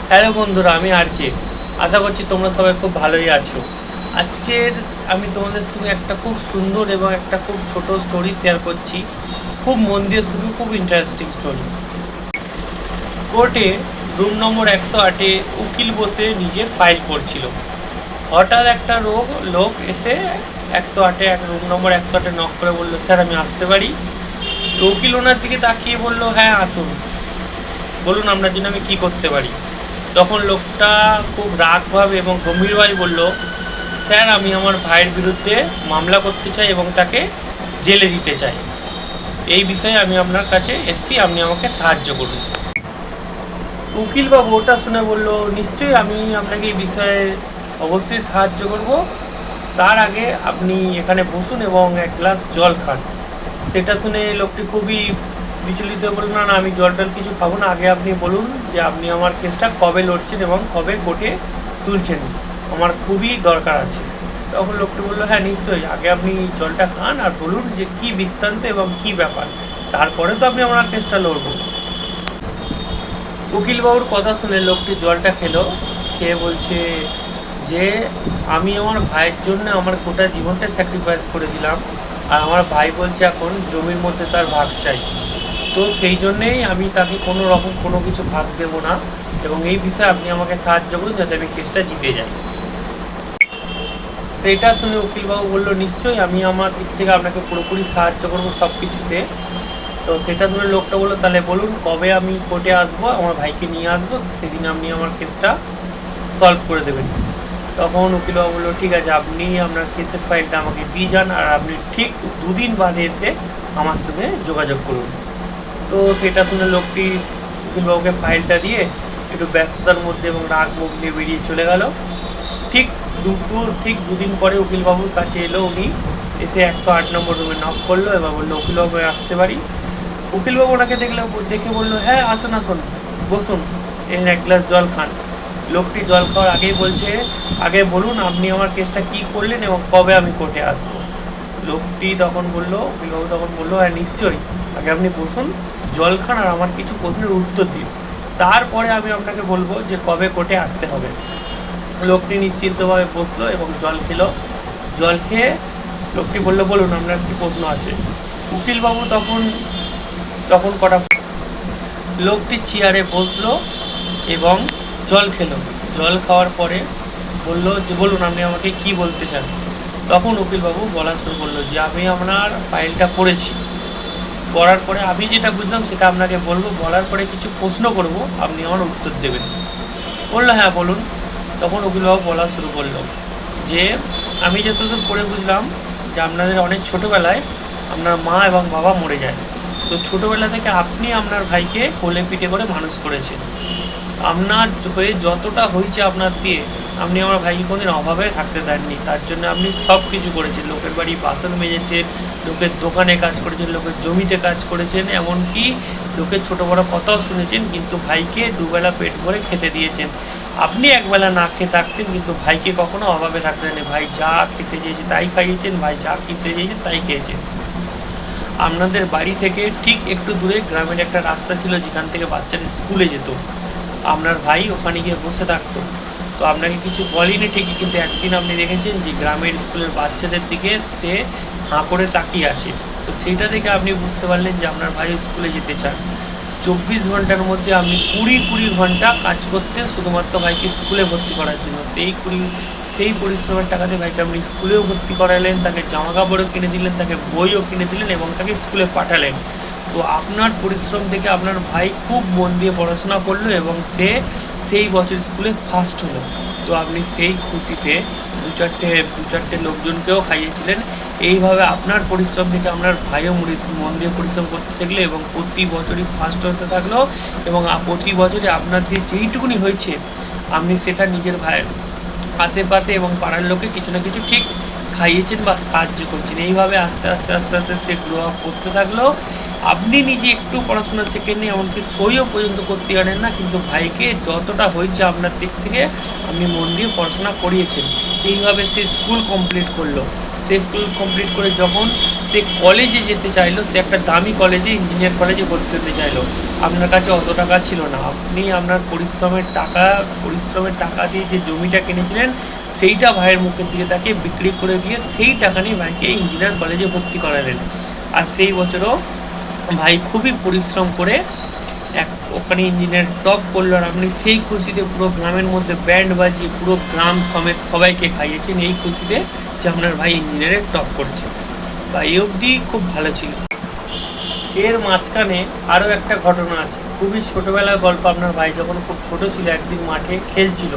Hello বন্ধুরা, আমি RJ. আশা করছি তোমরা সবাই খুব ভালোই আছো। আজকের আমি তোমাদের সঙ্গে একটা খুব সুন্দর এবং একটা খুব ছোট স্টোরি শেয়ার করছি। খুব মন দিয়ে শুনে, খুব ইন্টারেস্টিং স্টোরি। কোর্টে রুম নম্বর 108-এ উকিল বসে নিজের ফাইল পড়ছিল। হঠাৎ একটা লোক এসে 108-এ রুম নম্বর 108-এ নক করে বলল, স্যার আমি আসতে পারি? তো উকিল ওনার দিকে তাকিয়ে বলল, হ্যাঁ আসুন, বলুন আপনার জন্য আমি কী করতে পারি। তখন লোকটা খুব রাগভাবে এবং গম্ভীরভাবে বলল, স্যার আমি আমার ভাইয়ের বিরুদ্ধে মামলা করতে চাই এবং তাকে জেলে দিতে চাই। এই বিষয়ে আমি আপনার কাছে এসেছি, আপনি আমাকে সাহায্য করুন। উকিলবাবু ওটা শুনে বলল, নিশ্চয়ই আমি আপনাকে এই বিষয়ে অবশ্যই সাহায্য করব। তার আগে আপনি এখানে বসুন এবং এক গ্লাস জল খান। সেটা শুনে লোকটি খুবই বিচলিত হয়ে বলল, না না, আমি জল টল কিছু খাবো না, আগে আপনি বলুন যে আপনি আমার কেসটা কবে লড়ছেন এবং কবে কোর্টে তুলছেন, আমার খুবই দরকার আছে। তখন লোকটি বললো, হ্যাঁ নিশ্চয়ই, আগে আপনি জলটা খান আর বলুন যে কী বৃত্তান্ত এবং কী ব্যাপার, তারপরে তো আপনি আমার কেসটা লড়বো। উকিলবাবুর কথা শুনে লোকটি জলটা খেলো, খেয়ে বলছে যে আমি আমার ভাইয়ের জন্য আমার গোটা জীবনটা স্যাক্রিফাইস করে দিলাম, আর আমার ভাই বলছে এখন জমির মধ্যে তার ভাগ চাই। তো সেই জন্যেই আমি তাকে কোনো রকম কোনো কিছু ভাগ দেবো না, এবং এই বিষয়ে আপনি আমাকে সাহায্য করুন যাতে আমি কেসটা জিতে যাই। সেটা শুনে উকিলবাবু বললো, নিশ্চয়ই আমি আমার দিক থেকে আপনাকে পুরোপুরি সাহায্য করবো সব কিছুতে। তো সেটা শুনে লোকটা বললো, তাহলে বলুন কবে আমি কোর্টে আসবো, আমার ভাইকে নিয়ে আসবো, সেদিন আপনি আমার কেসটা সলভ করে দেবেন। তখন উকিলবাবু বললো, ঠিক আছে, আপনি আপনার কেসের ফাইলটা আমাকে দিয়ে যান, আর আপনি ঠিক 2 দিন বাদে এসে আমার সঙ্গে যোগাযোগ করুন। তো সেটা শুনে লোকটি উকিলবাবুকে ফাইলটা দিয়ে একটু ব্যস্ততার মধ্যে এবং রাগ মুখ নিয়ে বেরিয়ে চলে গেল। ঠিক 2 দিন পরে উকিলবাবুর কাছে এলো উনি, এসে 108 নম্বর রুমে নক করলো এবং বললো, উকিলবাবু আসতে পারি? উকিলবাবু ওনাকে দেখে বললো, হ্যাঁ আসুন আসুন, বসুন, এই এক গ্লাস জল খান। লোকটি জল খাওয়ার আগেই বলছে, আগে বলুন আপনি আমার কেসটা কী করলেন এবং কবে আমি কোর্টে আসবো। লোকটি তখন বললো, উকিলবাবু তখন বললো, হ্যাঁ নিশ্চয়ই, আগে আপনি বসুন, জল খান আর আমার কিছু প্রশ্নের উত্তর দিন, তারপরে আমি আপনাকে বলবো যে কবে কোর্টে আসতে হবে। লোকটি নিশ্চিন্তভাবে বসলো এবং জল খেলো। জল খেয়ে লোকটি বললো, বলুন আপনার কী প্রশ্ন আছে। উকিলবাবু তখন তখন কটা লোকটি চেয়ারে বসলো এবং জল খেলো। জল খাওয়ার পরে বললো যে বলুন আপনি আমাকে কি বলতে চান। তখন উকিলবাবু বলা শুরু করলো যে আমি আপনার ফাইলটা পড়েছি, পড়ার পরে আমি যেটা বুঝলাম সেটা আপনাকে বলবো, বলার পরে কিছু প্রশ্ন করব, আপনি আমার উত্তর দেবেন। বললো, হ্যাঁ বলুন। তখন উকিলবাবু বলা শুরু করলো যে আমি যতদূর পড়ে বুঝলাম যে আপনাদের অনেক ছোটোবেলায় আপনার মা এবং বাবা মরে যায়। তো ছোটোবেলা থেকে আপনি আপনার ভাইকে কোলে পিঠে করে মানুষ করেছেন। আপনার হয়ে যতটা হয়েছে আপনার দিয়ে, আপনি আমার ভাইকে কোনোদিন অভাবে থাকতে দেননি। তার জন্য আপনি সব কিছু করেছেন, লোকের বাড়ি বাসন মেজেছেন, লোকের দোকানে কাজ করেছেন, লোকের জমিতে কাজ করেছেন, এমনকি লোকের ছোটো বড়ো কথাও শুনেছেন, কিন্তু ভাইকে দুবেলা পেট ভরে খেতে দিয়েছেন। আপনি একবেলা না খেয়ে থাকতেন, কিন্তু ভাইকে কখনো অভাবে থাকতে দেননি। ভাই যা খেতে চেয়েছে তাই খাইয়েছেন, ভাই যা কিনতে চেয়েছেন তাই খেয়েছেন। আপনাদের বাড়ি থেকে ঠিক একটু দূরে গ্রামের একটা রাস্তা ছিল যেখান থেকে বাচ্চারা স্কুলে যেত, আপনার ভাই ওখানে গিয়ে বসে থাকতো। তো আপনাকে কিছু বলেনি ঠিকই, কিন্তু একদিন আপনি দেখেছেন যে গ্রামের স্কুলের বাচ্চাদের দিকে সে হাঁ করে তাকিয়ে আছে। তো সেটা দেখে আপনি বুঝতে পারলেন যে আপনার ভাই স্কুলে যেতে চান। 24 ঘন্টার মধ্যে আপনি 20 ঘন্টা কাজ করতে শুধুমাত্র ভাইকে স্কুলে ভর্তি করার জন্য। সেই পরিশ্রমের টাকাতে ভাইকে আপনি স্কুলেও ভর্তি করালেন, তাকে জামা কাপড়ও কিনে দিলেন, তাকে বইও কিনে দিলেন এবং তাকে স্কুলে পাঠালেন। তো আপনার পরিশ্রম দেখে আপনার ভাই খুব মন দিয়ে পড়াশোনা করলো এবং সেই বছর স্কুলে ফার্স্ট হলো। তো আপনি সেই খুশিতে দু চারটে লোকজনকেও খাইয়েছিলেন। এইভাবে আপনার পরিশ্রম দেখে আপনার ভাইও মন দিয়ে পরিশ্রম করতে থাকলো এবং প্রতি বছরই ফার্স্ট হতে থাকলো, এবং প্রতি বছরে আপনার দিয়ে যেইটুকুনি হয়েছে আপনি সেটা নিজের ভাইয়ের আশেপাশে এবং পাড়ার লোকে কিছু না কিছু ঠিক খাইয়েছেন বা সাহায্য করছেন। এইভাবে আস্তে আস্তে আস্তে আস্তে সে গ্রো আপ করতে থাকলো। আপনি নিজে একটু পড়াশোনা শেখেননি, এমনকি সইও পর্যন্ত করতে পারেন না, কিন্তু ভাইকে যতটা হয়েছে আপনার দিক থেকে আপনি মন দিয়ে পড়াশোনা করিয়েছেন। এইভাবে সে স্কুল কমপ্লিট করলো। সে স্কুল কমপ্লিট করে যখন সে কলেজে যেতে চাইলো, সে একটা দামি কলেজে, ইঞ্জিনিয়ার কলেজে ভর্তি হতে চাইলো, আপনার কাছে অত টাকা ছিল না, আপনি আপনার পরিশ্রমের টাকা দিয়ে যে জমিটা কিনেছিলেন সেইটা ভাইয়ের মুখের দিকে তাকে বিক্রি করে দিয়ে সেই টাকা নিয়ে ভাইকে ইঞ্জিনিয়ার কলেজে ভর্তি করালেন। আর সেই বছরও ভাই খুবই পরিশ্রম করে ওখানে ইঞ্জিনিয়ার টপ করলো, আর আপনি সেই খুশিতে পুরো গ্রামের মধ্যে ব্যান্ড বাজিয়ে পুরো গ্রাম সমেত সবাইকে খাইয়েছেন এই খুশিতে যে আপনার ভাই ইঞ্জিনিয়ারে টপ করছে। বা এই অবধি খুব ভালো ছিল। এর মাঝখানে আরও একটা ঘটনা আছে, খুবই ছোটোবেলার গল্প। আপনার ভাই যখন খুব ছোট ছিল একদিন মাঠে খেলছিল,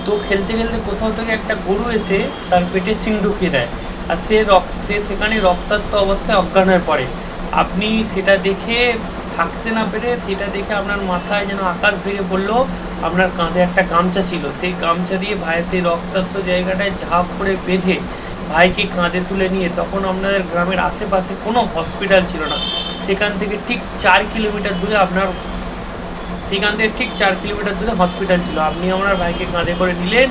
তো খেলতে খেলতে কোথাও থেকে একটা গরু এসে তার পেটে সিং ঢুকিয়ে দেয়, আর সে সেখানে রক্তাক্ত অবস্থায় অজ্ঞান হয়ে পড়ে। আপনি সেটা দেখে থাকতে না পেরে, সেটা দেখে আপনার মাথায় যেন আকাশ ভেঙে পড়লো। আপনার কাঁধে একটা গামছা ছিল, সেই গামছা দিয়ে ভাইয়ের সেই রক্তাক্ত জায়গাটায় ঝাঁপ করে বেঁধে ভাইকে কাঁধে তুলে নিয়ে, তখন আপনাদের গ্রামের আশেপাশে কোনো হসপিটাল ছিল না, সেখান থেকে ঠিক 4 কিলোমিটার দূরে হসপিটাল ছিল। আপনি আপনার ভাইকে কাঁধে করে নিলেন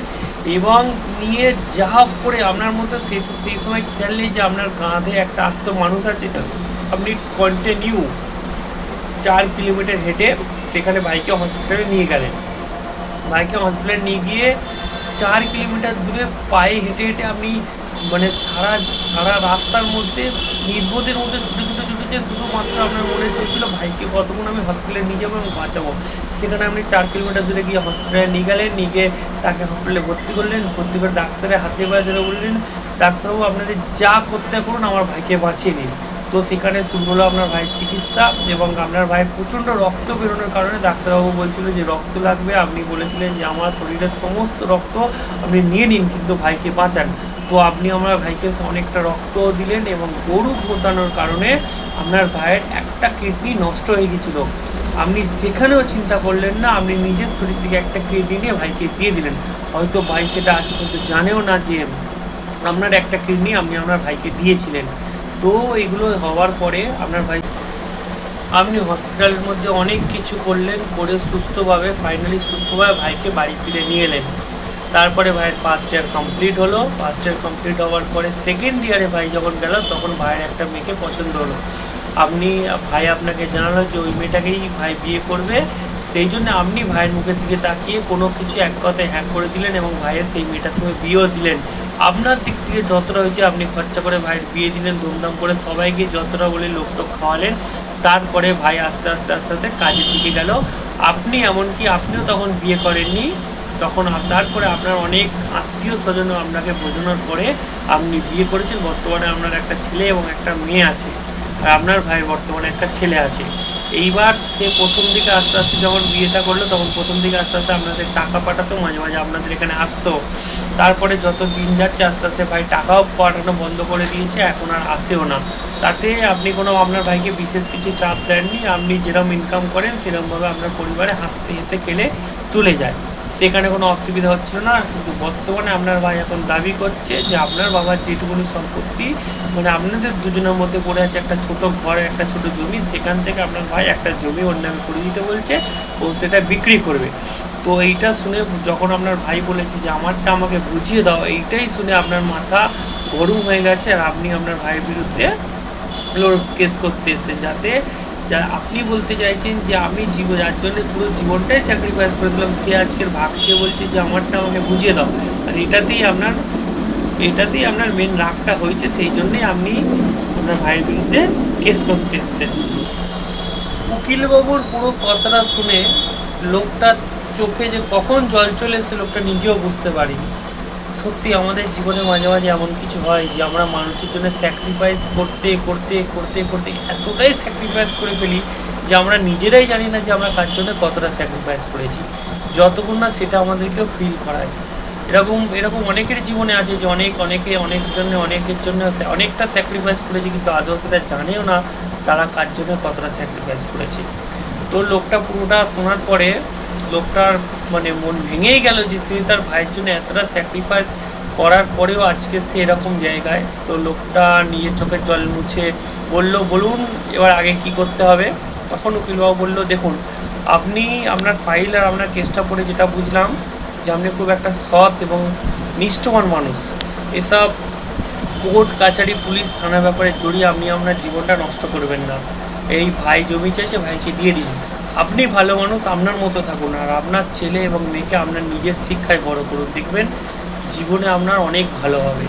এবং নিয়ে যা করে আপনার মতো সেই সময় খেয়াল নেই যে আপনার কাঁধে একটা আস্ত মানুষ আছে। আপনি কন্টিনিউ 4 কিলোমিটার হেঁটে সেখানে ভাইকে হসপিটালে নিয়ে গেলেন। ভাইকে হসপিটালে নিয়ে গিয়ে 4 কিলোমিটার দূরে পায়ে হেঁটে হেঁটে আপনি মানে সারা রাস্তার মধ্যে নির্বোধের মধ্যে ছুটে শুধুমাত্র আপনার মনে চলছিল ভাইকে কতক্ষণ আমি হসপিটালে নিয়ে যাবো এবং বাঁচাবো। সেখানে আপনি 4 কিলোমিটার দূরে গিয়ে হসপিটালে নিয়ে গেলেন, নিয়ে গিয়ে তাকে হসপিটালে ভর্তি করলেন। ভর্তি করে ডাক্তারের হাতে পায়ে ধরে বললেন, ডাক্তারবাবু আপনাদের যা করতে করুন আমার ভাইকে বাঁচিয়ে নিন। তো সেখানে শুরু হলো আপনার ভাইয়ের চিকিৎসা, এবং আপনার ভাইয়ের প্রচণ্ড রক্ত বেরোনোর কারণে ডাক্তারবাবু বলছিল যে রক্ত লাগবে। আপনি বলেছিলেন যে আমার শরীরের সমস্ত রক্ত আপনি নিয়ে নিন, কিন্তু ভাইকে বাঁচান। তো আপনি আমার ভাইকে অনেকটা রক্ত দিলেন, এবং গরু পোতানোর কারণে আপনার ভাইয়ের একটা কিডনি নষ্ট হয়ে গেছিল। আপনি সেখানেও চিন্তা করলেন না, আপনি নিজের শরীর থেকে একটা কিডনি নিয়ে ভাইকে দিয়ে দিলেন। হয়তো ভাই সেটা আজ পর্যন্ত জানেও না যে আপনার একটা কিডনি আপনি আপনার ভাইকে দিয়েছিলেন। তো এগুলো হওয়ার পরে আপনার ভাই, আপনি হসপিটালের মধ্যে অনেক কিছু করলেন, করে ফাইনালি সুস্থভাবে ভাইকে বাড়ি ফিরে নিয়ে এলেন। তারপরে ভাইয়ের ফার্স্ট ইয়ার কমপ্লিট হলো। ফার্স্ট ইয়ার কমপ্লিট হওয়ার পরে সেকেন্ড ইয়ারে ভাই যখন গেল, তখন ভাইয়ের একটা মেয়েকে পছন্দ হলো। ভাই আপনাকে জানালো যে ওই মেয়েটাকেই ভাই বিয়ে করবে। সেই জন্য আপনি ভাইয়ের মুখের দিকে তাকিয়ে কোনো কিছু এক কথায় হ্যাক করে দিলেন, এবং ভাইয়ের সেই মেয়েটার সঙ্গে বিয়েও দিলেন। আপনার দিক থেকে যতটা হয়েছে আপনি খরচা করে ভাইয়ের বিয়ে দিলেন ধুমধাম করে, সবাইকে যতটা বলে লোকটোক খাওয়ালেন। তারপরে ভাই আস্তে আস্তে কাজের দিকে গেল। আপনিও তখন বিয়ে করেননি, তখন তারপরে আপনার অনেক আত্মীয় স্বজনও আপনাকে বোঝানোর পরে আপনি বিয়ে করেছেন। বর্তমানে আপনার একটা ছেলে এবং একটা মেয়ে আছে, আর আপনার ভাইয়ের বর্তমানে একটা ছেলে আছে। এইবার সে প্রথম দিকে আস্তে আস্তে যখন বিয়েটা করলো, তখন প্রথম দিকে আস্তে আস্তে আপনাদের টাকা পাঠাতো, মাঝে মাঝে আপনাদের এখানে আসতো। তারপরে যত দিন যাচ্ছে আস্তে আস্তে ভাই টাকাও পাঠানো বন্ধ করে দিয়েছে, এখন আর আসেও না। তাতে আপনি কোনো আপনার ভাইকে বিশেষ কিছু চাপ দেননি, আপনি যেরকম ইনকাম করেন সেরকমভাবে আপনার পরিবারে হাসতে হেসে খেলে চলে যায়, সেখানে কোনো অসুবিধা হচ্ছিল না। কিন্তু বর্তমানে আপনার ভাই এখন দাবি করছে যে আপনার বাবার যেটুকুনি সম্পত্তি, মানে আপনাদের দুজনের মধ্যে পড়ে আছে একটা ছোট ঘর, একটা ছোট জমি, সেখান থেকে আপনার ভাই একটা জমি ওর নামে করে দিতে বলছে, ও সেটা বিক্রি করবে। তো এইটা শুনে যখন আপনার ভাই বলেছে যে আমারটা আমাকে বুঝিয়ে দাও, এইটাই শুনে আপনার মাথা গরম হয়ে গেছে, আর আপনি আপনার ভাইয়ের বিরুদ্ধে কেস করতে এসেছেন। আপনি বলতে চাইছেন যে আমি যার জন্য পুরো জীবনটাই স্যাক্রিফাইস করে দিলাম, সে আজকের ভাগছে বলছে যে আমারটা আমাকে বুঝিয়ে দাও। আর এটাতেই আপনার মেন রাগটা হয়েছে, সেই জন্যই আপনি আপনার ভাইয়ের বিরুদ্ধে কেস করতে এসেছেন। উকিলবাবুর পুরো কথাটা শুনে লোকটার চোখে যে কখন জল চলে এসে লোকটা নিজেও বুঝতে পারিনি। সত্যি আমাদের জীবনে মাঝে মাঝে এমন কিছু হয় যে আমরা মানুষের জন্য স্যাক্রিফাইস করতে করতে করতে করতে এতটাই স্যাক্রিফাইস করে ফেলি যে আমরা নিজেরাই জানি না যে আমরা কার জন্য কতটা স্যাক্রিফাইস করেছি, যতক্ষণ না সেটা আমাদেরকেও ফিল করায়। এরকম অনেকের জীবনে আছে যে অনেকের জন্য অনেকটা স্যাক্রিফাইস করেছে, কিন্তু আদৌ সেটা জানেও না তারা কার জন্য কতটা স্যাক্রিফাইস করেছে। তো লোকটা পুরোটা শোনার পরে লোকটার মানে মন ভেঙেই গেল যে সে তার ভাইয়ের জন্য এতটা স্যাক্রিফাইস করার পরেও আজকে সে এরকম জায়গায়। তো লোকটা নিজের চোখের জল মুছে বলুন এবার আগে কি করতে হবে। তখন উকিলবাবু বললো, দেখুন আপনি আপনার ফাইল আর আপনার কেসটা পড়ে যেটা বুঝলাম যে আপনি খুব একটা সৎ এবং নিষ্ঠবান মানুষ। এসব কোর্ট কাছারি পুলিশ থানা ব্যাপারে জড়িয়ে আপনি আপনার জীবনটা নষ্ট করবেন না। এই ভাই জমি চাইছে, ভাইকে দিয়ে দিন। আপনি ভালো মানুষ, আপনার মতো থাকুন, আর আপনার ছেলে এবং মেয়েকে আপনার নিজের শিক্ষায় বড় করুন, দেখবেন জীবনে আপনার অনেক ভালো হবে।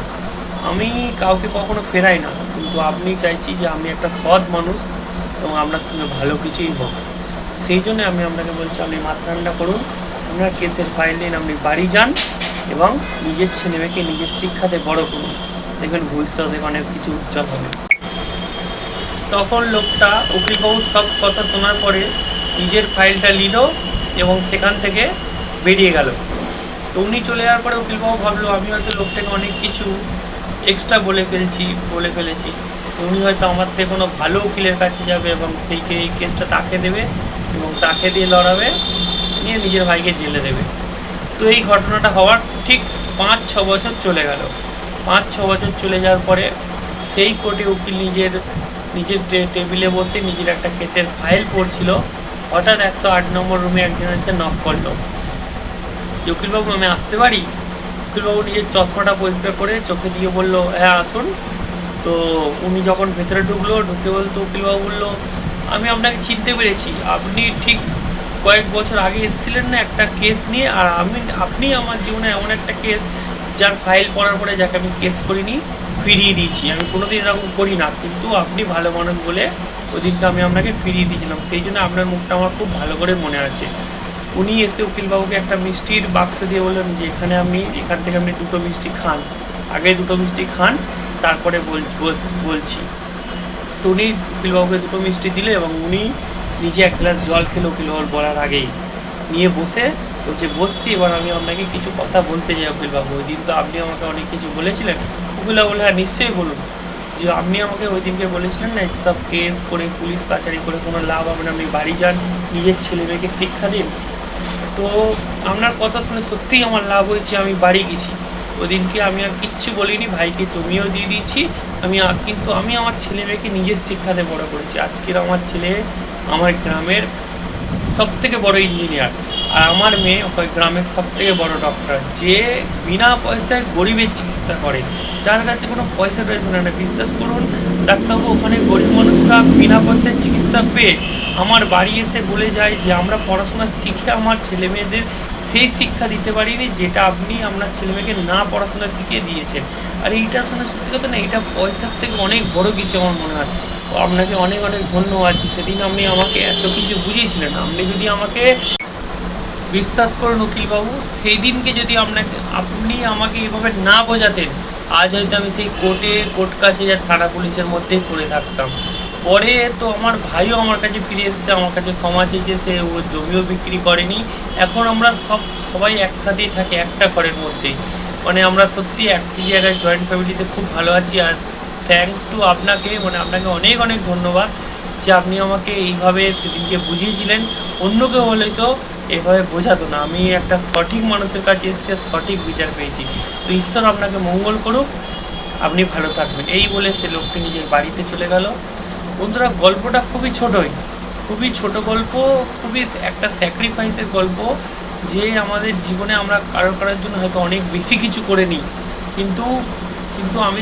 আমি কাউকে কখনো ফেরাই না, কিন্তু আপনি চাইছি যে আমি একটা সৎ মানুষ এবং আপনার সঙ্গে ভালো কিছুই হোক। সেই জন্য আমি আপনাকে বলছি, আপনি মাথা ঠান্ডা করুন, আপনার কেসের ফাইল নিন, আপনি বাড়ি যান এবং নিজের ছেলে মেয়েকে নিজের শিক্ষাতে বড় করুন, দেখবেন ভবিষ্যতে অনেক কিছু উজ্জ্বল হবে। তখন লোকটা উকিলবাবুর সব কথা শোনার পরে নিজের ফাইলটা নিল এবং সেখান থেকে বেরিয়ে গেল। তো উনি চলে যাওয়ার পরে উকিলবাবু ভাবলো আমি হয়তো লোকটাকে অনেক কিছু এক্সট্রা বলে ফেলেছি। তো উনি হয়তো আমার থেকে কোনো ভালো উকিলের কাছে যাবে এবং এই কেসটা তাকে দেবে এবং তাকে দিয়ে লড়াবে, নিয়ে নিজের ভাইকে জেলে দেবে। তো এই ঘটনাটা হওয়ার ঠিক 5-6 বছর চলে গেল। 5-6 বছর চলে যাওয়ার পরে সেই কোর্টে উকিল নিজের টেবিলে বসে নিজের একটা কেসের ফাইল পড়ছিল। হঠাৎ 108 নম্বর রুমে একজন এসে নক করলো যে উকিলবাবু আমি আসতে পারি? উকিলবাবু নিজের চশমাটা পরিষ্কার করে চোখে দিয়ে বলল হ্যাঁ আসুন। তো উনি যখন ভেতরে ঢুকে বলতো, উকিলবাবু বললো আমি আপনাকে চিনতে পেরেছি, আপনি ঠিক কয়েক বছর আগে এসেছিলেন না একটা কেস নিয়ে, আর আপনি আমার জীবনে এমন একটা কেস যার ফাইল পড়ার পরে যাকে আমি কেস করিনি ফিরিয়ে দিয়েছি। আমি কোনোদিন এরকম করি না, কিন্তু আপনি ভালো মানুষ বলে ওই দিনটা আমি আপনাকে ফিরিয়ে দিয়েছিলাম, সেই জন্য আপনার মুখটা আমার খুব ভালো করে মনে আছে। উনি এসে উকিলবাবুকে একটা মিষ্টির বাক্স দিয়ে বললেন যে এখান থেকে আপনি 2টো মিষ্টি খান, আগে 2টো মিষ্টি খান, তারপরে বলছি। তো উনি উকিলবাবুকে 2টো মিষ্টি দিলে এবং উনি নিজে 1 গ্লাস জল খেলো উকিলবাবুর বলার আগেই, নিয়ে বসে বলছে বসছি, এবার আমি আপনাকে কিছু কথা বলতে চাই উকিলবাবু। ওই দিন তো আপনি আমাকে অনেক কিছু বলেছিলেন। উকিলবাবু বলে হ্যাঁ নিশ্চয়ই বলুন, যে আপনি আমাকে ওই দিনকে বলেছিলেন না সব কেস করে পুলিশ কাছারি করে কোনো লাভ হবে না, আপনি বাড়ি যান নিজের ছেলে মেয়েকে শিক্ষা দিন। তো আপনার কথা শুনে সত্যিই আমার লাভ হয়েছে, আমি বাড়ি গেছি। ওই দিনকে আমি আর কিচ্ছু বলিনি, ভাইকে জমিও দিয়ে দিয়েছি। কিন্তু আমি আমার ছেলে মেয়েকে নিজের শিক্ষাতে বড় করেছি। আজকের আমার ছেলে আমার গ্রামের সবথেকে বড় ইঞ্জিনিয়ার, আর আমার মেয়ে ওই গ্রামের সবথেকে বড় ডক্টর, যে বিনা পয়সায় গরিবের চিকিৎসা করে, যার কাছে কোনো পয়সা টয়সা না। বিশ্বাস করুন ডাক্তারবাবু, ওখানে গরিব মানুষরা বিনা পয়সায় চিকিৎসা পেয়ে আমার বাড়ি এসে বলে যায় যে আমরা পড়াশোনা শিখে আমার ছেলে মেয়েদের সেই শিক্ষা দিতে পারিনি যেটা আপনি আপনার ছেলে মেয়েকে না পড়াশোনা শিখিয়ে দিয়েছেন। আর এইটা শুনে সত্যি কথা না, এটা পয়সার থেকে অনেক বড় কিছু আমার মনে হয়। আপনাকে অনেক অনেক ধন্যবাদ, সেদিন আপনি আমাকে এত কিছু বুঝিয়েছিলেন। আপনি যদি আমাকে বিশ্বাস করুন উকিলবাবু, সেই দিনকে যদি আপনি আমাকে এইভাবে না বোঝাতেন, আজ হয়তো আমি সেই কোর্ট কাছে যা থানা পুলিশের মধ্যেই পড়ে থাকতাম। পরে তো আমার ভাইও আমার কাছে ফিরে এসেছে, আমার কাছে ক্ষমা চেয়েছে, সে ও জমিও বিক্রি করেনি। এখন আমরা সবাই একসাথেই থাকি একটা ঘরের মধ্যেই, মানে আমরা সত্যি একই জায়গায় জয়েন্ট ফ্যামিলিতে খুব ভালো আছি। আর থ্যাঙ্কস টু আপনাকে, আপনাকে অনেক অনেক ধন্যবাদ যে আপনি আমাকে এইভাবে সেদিনকে বুঝিয়েছিলেন। অন্য কেউ হলে তো এভাবে বোঝাতো না। আমি একটা সঠিক মানুষের কাছে এসে সঠিক বিচার পেয়েছি। তো ঈশ্বর আপনাকে মঙ্গল করুক, আপনি ভালো থাকবেন। এই বলে সে লোকটি নিজের বাড়িতে চলে গেল। বন্ধুরা, গল্পটা খুবই ছোট গল্প, খুবই একটা স্যাক্রিফাইসের গল্প, যে আমাদের জীবনে আমরা কারোর জন্য হয়তো অনেক বেশি কিছু করে নিই, কিন্তু আমি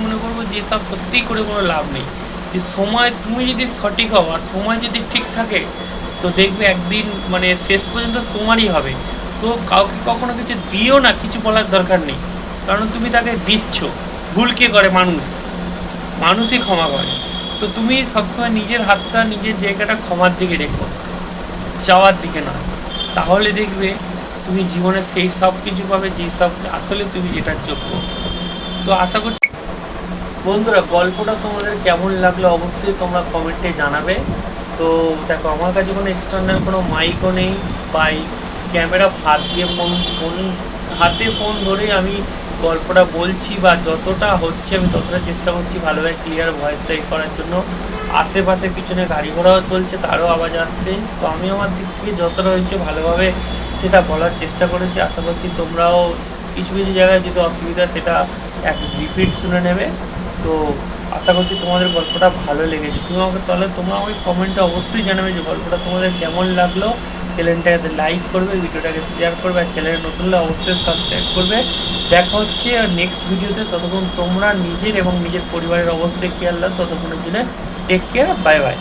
মনে করবো যে সব সত্যিই করে কোনো লাভ নেই। যে সময় তুমি যদি সঠিক হও আর সময় যদি ঠিক থাকে, তো দেখবে একদিন শেষ পর্যন্ত তোমারই হবে। তো কাউকে কখনো কিছু দিও না, কিছু বলার দরকার নেই, কারণ তুমি তাকে দিচ্ছ। ভুল কে করে? মানুষই ক্ষমা করে। তো তুমি সবসময় নিজের হাতটা নিজের জায়গাটা ক্ষমার দিকে রেখো, যাওয়ার দিকে নয়। তাহলে দেখবে তুমি জীবনে সেই সব কিছু পাবে যেসব আসলে তুমি যেটার যোগ্য। তো আশা করছি বন্ধুরা গল্পটা তোমাদের কেমন লাগলো অবশ্যই তোমরা কমেন্টে জানাবে। তো দেখো, আমার কাছে কোনো এক্সটার্নাল কোনো মাইকও নেই বা ক্যামেরা হাতে ফোন ধরেই আমি গল্পটা বলছি, বা যতটা হচ্ছে আমি ততটা চেষ্টা করছি ভালোভাবে ক্লিয়ার ভয়েসটা করার জন্য। আশেপাশে পিছনে গাড়ি ঘোড়াও চলছে, তারও আওয়াজ আসছে। তো আমি আমার দিক থেকে যতটা হয়েছে ভালোভাবে সেটা বলার চেষ্টা করেছি। আশা করছি তোমরাও কিছু জায়গায় যদি অসুবিধা সেটা রিপিট শুনে নেবে। তো আশা করছি তোমাদের গল্পটা ভালো লেগেছে। তোমরা আমাকে কমেন্টে অবশ্যই জানাবে যে গল্পটা তোমাদের কেমন লাগলো। চ্যানেলটাকে লাইক করবে, ভিডিওটাকে শেয়ার করবে, আর চ্যানেলে নতুন হলে অবশ্যই সাবস্ক্রাইব করবে। দেখা হচ্ছে নেক্সট ভিডিওতে। ততক্ষণ তোমরা নিজের এবং নিজের পরিবারের অবশ্যই খেয়াল রাখো। ততক্ষণের জন্য টেক কেয়ার, বাই বাই।